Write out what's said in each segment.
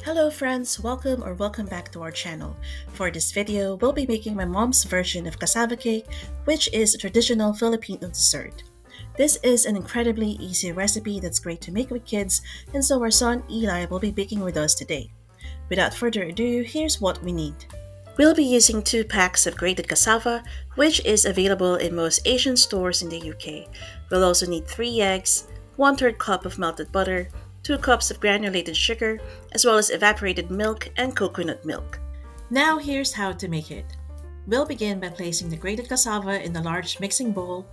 Hello friends, welcome back to our channel. For this video, we'll be making my mom's version of cassava cake, which is a traditional Filipino dessert. This is an incredibly easy recipe that's great to make with kids, and so our son Eli will be baking with us today. Without further ado, here's what we need. We'll be using 2 packs of grated cassava, which is available in most Asian stores in the UK. We'll also need 3 eggs, 1/3 cup of melted butter, 2 cups of granulated sugar, as well as evaporated milk and coconut milk. Now here's how to make it. We'll begin by placing the grated cassava in a large mixing bowl.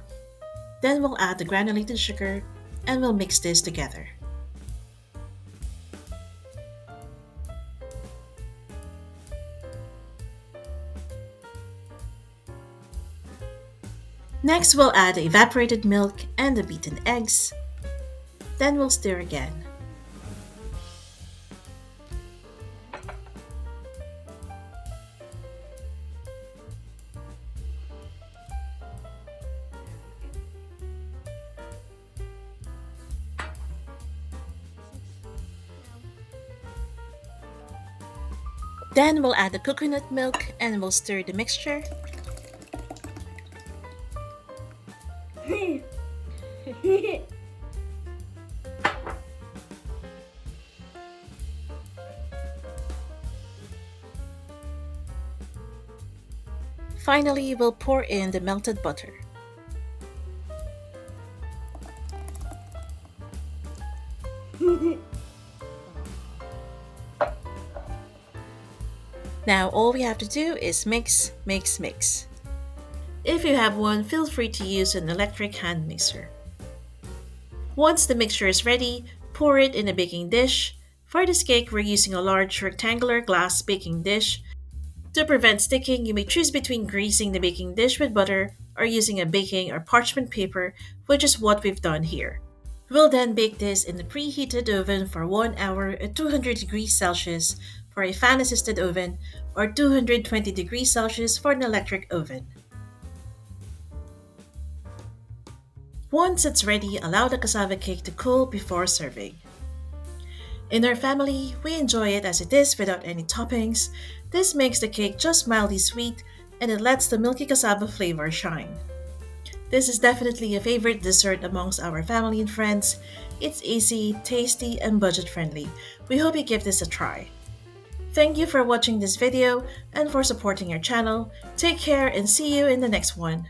Then we'll add the granulated sugar and we'll mix this together. Next, we'll add the evaporated milk and the beaten eggs. Then we'll stir again. Then we'll add the coconut milk and we'll stir the mixture. Finally, we'll pour in the melted butter. Now all we have to do is mix, mix, mix. If you have one, feel free to use an electric hand mixer. Once the mixture is ready, pour it in a baking dish. For this cake, we're using a large rectangular glass baking dish. To prevent sticking, you may choose between greasing the baking dish with butter or using a baking or parchment paper, which is what we've done here. We'll then bake this in the preheated oven for 1 hour at 200 degrees Celsius for a fan-assisted oven or 220 degrees Celsius for an electric oven. Once it's ready, allow the cassava cake to cool before serving. In our family, we enjoy it as it is without any toppings. This makes the cake just mildly sweet and it lets the milky cassava flavor shine. This is definitely a favorite dessert amongst our family and friends. It's easy, tasty, and budget-friendly. We hope you give this a try. Thank you for watching this video and for supporting our channel. Take care and see you in the next one.